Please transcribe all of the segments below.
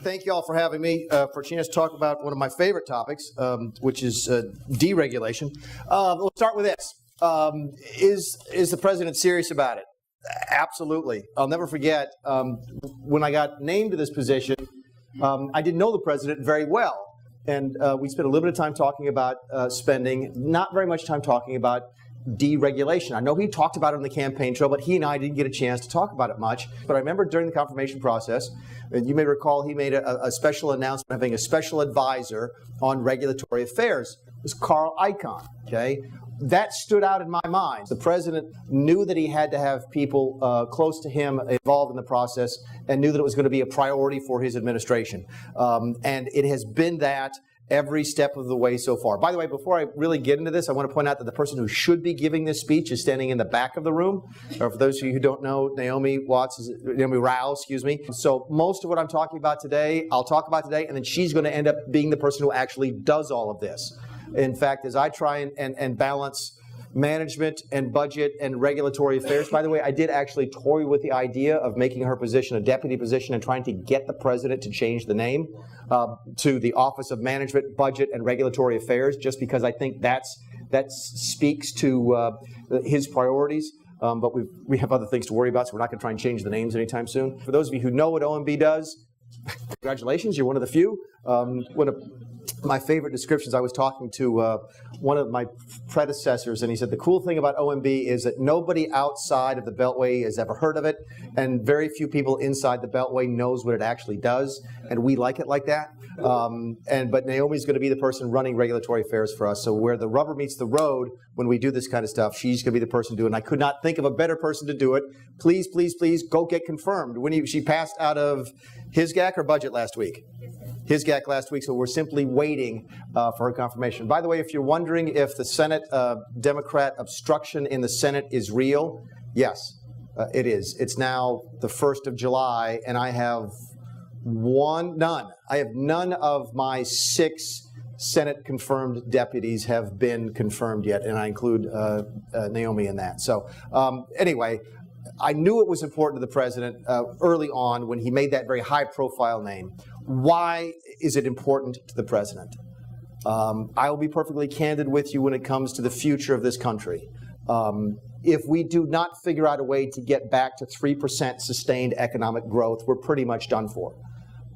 Thank you all for having me for a chance to talk about one of my favorite topics, which is deregulation. We'll start with this. Is the president serious about it? Absolutely. I'll never forget when I got named to this position, I didn't know the president very well. And we spent a little bit of time talking about spending, not very much time talking about deregulation. I know he talked about it on the campaign trail, but he and I didn't get a chance to talk about it much. But I remember during the confirmation process, and you may recall he made a special announcement having a special advisor on regulatory affairs. It was Carl Icahn, okay? That stood out in my mind. The president knew that he had to have people close to him involved in the process and knew that it was going to be a priority for his administration. And it has been that every step of the way so far. By the way, before I really get into this, I want to point out that the person who should be giving this speech is standing in the back of the room. Or for those of you who don't know, Naomi Rao, excuse me. So most of what I'm talking about today, I'll talk about today, and then she's going to end up being the person who actually does all of this. In fact, as I try and balance management and budget and regulatory affairs. By the way, I did actually toy with the idea of making her position a deputy position and trying to get the president to change the name to the Office of Management, Budget, and Regulatory Affairs, just because I think that speaks to his priorities. But we have other things to worry about, so we're not going to try and change the names anytime soon. For those of you who know what OMB does, congratulations, you're one of the few. One of my favorite descriptions, I was talking to one of my predecessors, and he said the cool thing about OMB is that nobody outside of the Beltway has ever heard of it, and very few people inside the Beltway knows what it actually does, and we like it like that. But Naomi's going to be the person running regulatory affairs for us, so where the rubber meets the road when we do this kind of stuff, she's going to be the person to do it, and I could not think of a better person to do it. Please, please, please go get confirmed. She passed out of his GAC or budget last week? His GAC last week, so we're simply waiting for her confirmation. By the way, if you're wondering if the Senate Democrat obstruction in the Senate is real, yes, it is. It's now the 1st of July, and I have none. I have none of my 6 Senate confirmed deputies have been confirmed yet, and I include Naomi in that. So anyway, I knew it was important to the president early on when he made that very high-profile name. Why is it important to the president? I will be perfectly candid with you when it comes to the future of this country. If we do not figure out a way to get back to 3% sustained economic growth, we're pretty much done for.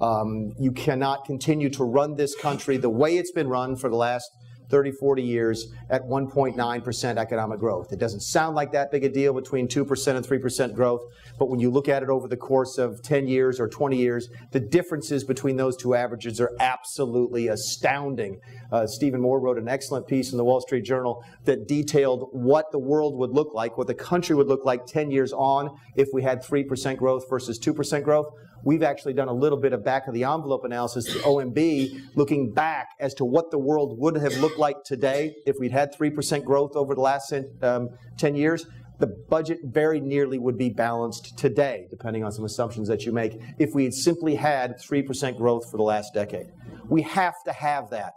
You cannot continue to run this country the way it's been run for the last 30, 40 years at 1.9% economic growth. It doesn't sound like that big a deal between 2% and 3% growth, but when you look at it over the course of 10 years or 20 years, the differences between those two averages are absolutely astounding. Stephen Moore wrote an excellent piece in the Wall Street Journal that detailed what the world would look like, what the country would look like 10 years on if we had 3% growth versus 2% growth. We've actually done a little bit of back-of-the-envelope analysis, the OMB, looking back as to what the world would have looked like today if we'd had 3% growth over the last 10 years. The budget very nearly would be balanced today, depending on some assumptions that you make, if we had simply had 3% growth for the last decade. We have to have that.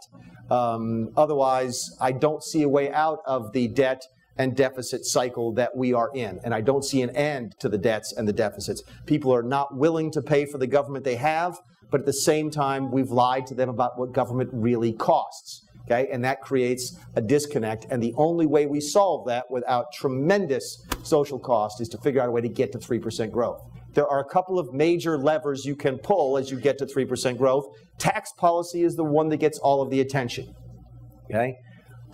Otherwise, I don't see a way out of the debt and deficit cycle that we are in. And I don't see an end to the debts and the deficits. People are not willing to pay for the government they have, but at the same time, we've lied to them about what government really costs. Okay? And that creates a disconnect. And the only way we solve that without tremendous social cost is to figure out a way to get to 3% growth. There are a couple of major levers you can pull as you get to 3% growth. Tax policy is the one that gets all of the attention. Okay?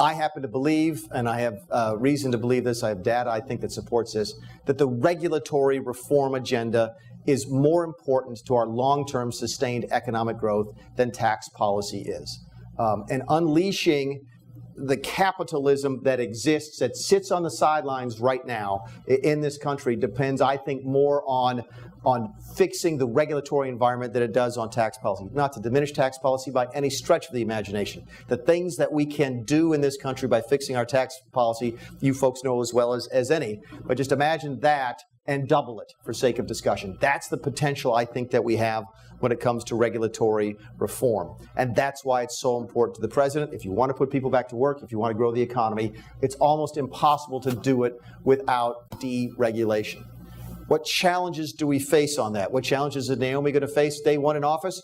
I happen to believe, and I have reason to believe this, I have data I think that supports this, that the regulatory reform agenda is more important to our long-term sustained economic growth than tax policy is. And unleashing the capitalism that exists, that sits on the sidelines right now in this country depends, I think, more on fixing the regulatory environment than it does on tax policy. Not to diminish tax policy by any stretch of the imagination. The things that we can do in this country by fixing our tax policy, you folks know as well as any. But just imagine that and double it for sake of discussion. That's the potential I think that we have when it comes to regulatory reform. And that's why it's so important to the president. If you want to put people back to work, if you want to grow the economy, it's almost impossible to do it without deregulation. What challenges do we face on that? What challenges is Naomi going to face day one in office?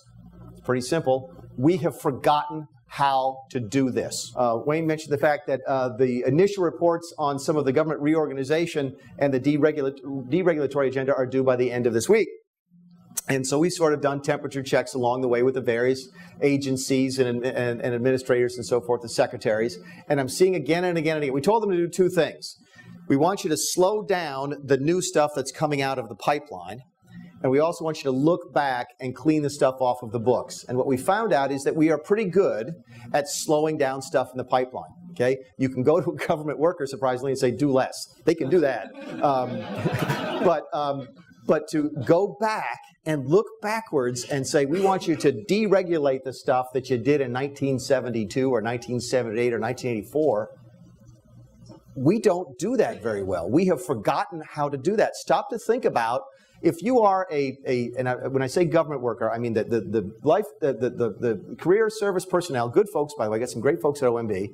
Pretty simple. We have forgotten how to do this. Wayne mentioned the fact that the initial reports on some of the government reorganization and the deregulatory agenda are due by the end of this week. And so we sort of done temperature checks along the way with the various agencies and administrators and so forth, the secretaries. And I'm seeing again and again and again, we told them to do two things. We want you to slow down the new stuff that's coming out of the pipeline. And we also want you to look back and clean the stuff off of the books. And what we found out is that we are pretty good at slowing down stuff in the pipeline. Okay? You can go to a government worker, surprisingly, and say, do less. They can do that. But to go back and look backwards and say, we want you to deregulate the stuff that you did in 1972 or 1978 or 1984, we don't do that very well. We have forgotten how to do that. Stop to think about, if you are when I say government worker, I mean the career service personnel, good folks, by the way, I got some great folks at OMB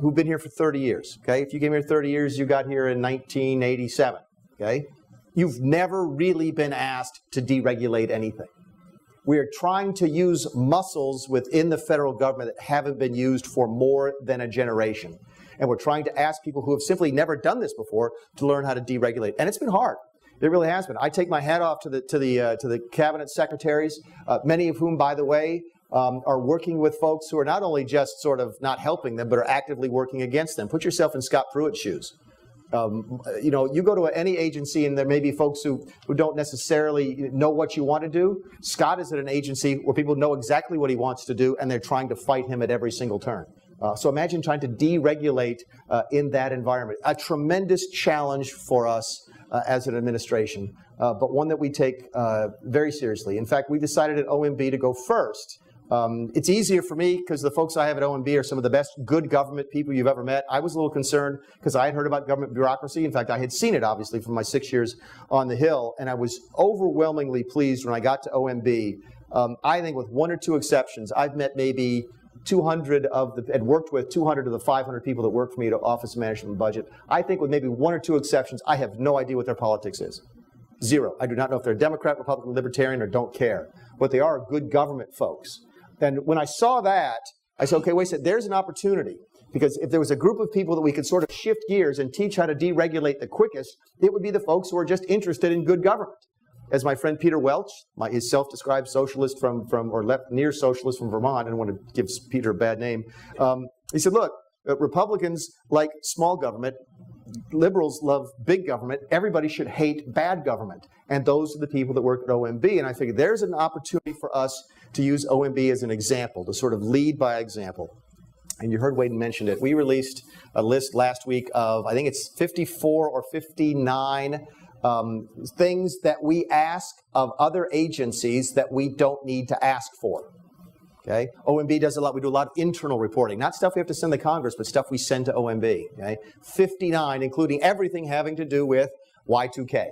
who've been here for 30 years, okay? If you came here 30 years, you got here in 1987, okay? You've never really been asked to deregulate anything. We are trying to use muscles within the federal government that haven't been used for more than a generation. And we're trying to ask people who have simply never done this before to learn how to deregulate. And it's been hard. It really has been. I take my hat off to the cabinet secretaries, many of whom, by the way, are working with folks who are not only just sort of not helping them, but are actively working against them. Put yourself in Scott Pruitt's shoes. You know, you go to any agency and there may be folks who don't necessarily know what you want to do. Scott is at an agency where people know exactly what he wants to do and they're trying to fight him at every single turn. So imagine trying to deregulate in that environment. A tremendous challenge for us as an administration, but one that we take very seriously. In fact, we decided at OMB to go first. It's easier for me because the folks I have at OMB are some of the best good government people you've ever met. I was a little concerned because I had heard about government bureaucracy. In fact, I had seen it, obviously, from my 6 years on the Hill, and I was overwhelmingly pleased when I got to OMB. I think with one or two exceptions, I've met maybe 200 and worked with 200 of the 500 people that work for me at Office of Management and Budget. I think with maybe one or two exceptions, I have no idea what their politics is. Zero. I do not know if they're Democrat, Republican, Libertarian, or don't care. What they are good government folks. And when I saw that, I said, okay, wait a second, there's an opportunity. Because if there was a group of people that we could sort of shift gears and teach how to deregulate the quickest, it would be the folks who are just interested in good government. As my friend Peter Welch, his self-described socialist or left near socialist from Vermont, I don't want to give Peter a bad name, he said, look, Republicans like small government, liberals love big government, everybody should hate bad government. And those are the people that work at OMB. And I figured there's an opportunity for us to use OMB as an example, to sort of lead by example. And you heard Wade mention it. We released a list last week of, I think it's 54 or 59 things that we ask of other agencies that we don't need to ask for. Okay? OMB does a lot. We do a lot of internal reporting, not stuff we have to send to Congress, but stuff we send to OMB. Okay? 59, including everything having to do with Y2K.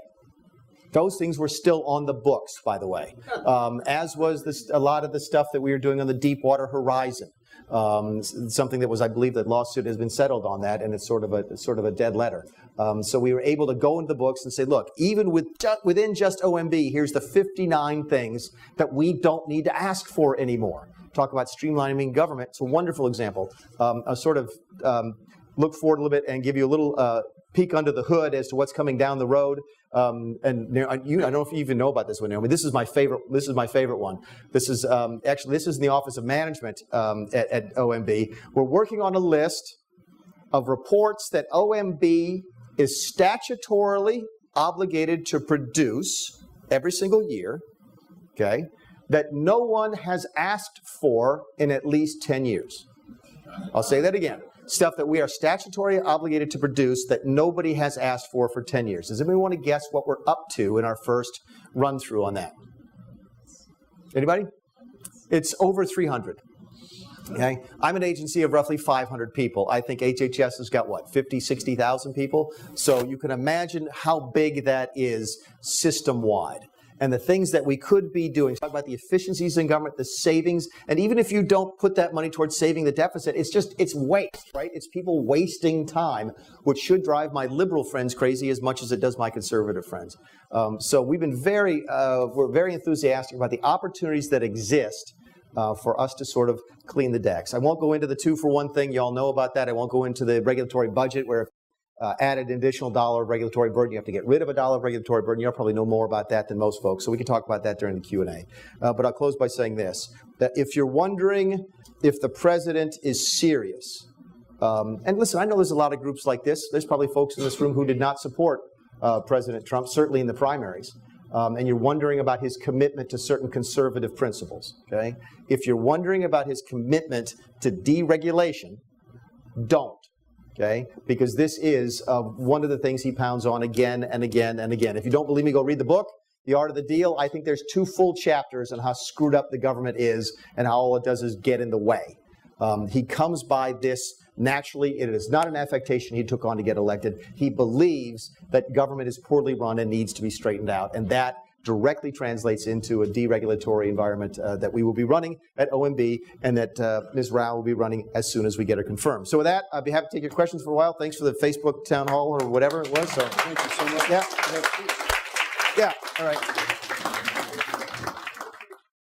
Those things were still on the books, by the way, as was a lot of the stuff that we were doing on the Deepwater Horizon. Something that was, I believe, that lawsuit has been settled on that, and it's sort of a dead letter. So we were able to go into the books and say, look, even within just OMB, here's the 59 things that we don't need to ask for anymore. Talk about streamlining government. It's a wonderful example. I'll sort of look forward a little bit and give you a little peek under the hood as to what's coming down the road. And I don't know if you even know about this one, Naomi. This is my favorite. This is my favorite one. This is actually this is in the Office of Management at OMB. We're working on a list of reports that OMB is statutorily obligated to produce every single year. Okay, that no one has asked for in at least 10 years. I'll say that again. Stuff that we are statutorily obligated to produce that nobody has asked for 10 years. Does anybody want to guess what we're up to in our first run-through on that? Anybody? It's over 300. Okay? I'm an agency of roughly 500 people. I think HHS has got, what, 50, 60,000 people? So you can imagine how big that is system-wide. And the things that we could be doing, talk about the efficiencies in government, the savings, and even if you don't put that money towards saving the deficit, it's waste, right? It's people wasting time, which should drive my liberal friends crazy as much as it does my conservative friends. So we've been we're very enthusiastic about the opportunities that exist for us to sort of clean the decks. I won't go into the 2-for-1 thing. You all know about that. I won't go into the regulatory budget where added an additional $1 of regulatory burden. You have to get rid of $1 of regulatory burden. You'll probably know more about that than most folks, so we can talk about that during the Q&A. But I'll close by saying this, that if you're wondering if the president is serious, and listen, I know there's a lot of groups like this. There's probably folks in this room who did not support President Trump, certainly in the primaries. And you're wondering about his commitment to certain conservative principles, okay? If you're wondering about his commitment to deregulation, don't. Okay, because this is one of the things he pounds on again and again and again. If you don't believe me, go read the book, The Art of the Deal. I think there's 2 full chapters on how screwed up the government is and how all it does is get in the way. He comes by this naturally. It is not an affectation he took on to get elected. He believes that government is poorly run and needs to be straightened out, and that directly translates into a deregulatory environment that we will be running at OMB and that Ms. Rao will be running as soon as we get her confirmed. So with that, I'll be happy to take your questions for a while. Thanks for the Facebook town hall or whatever it was. So Thank you so much. Yeah. All right.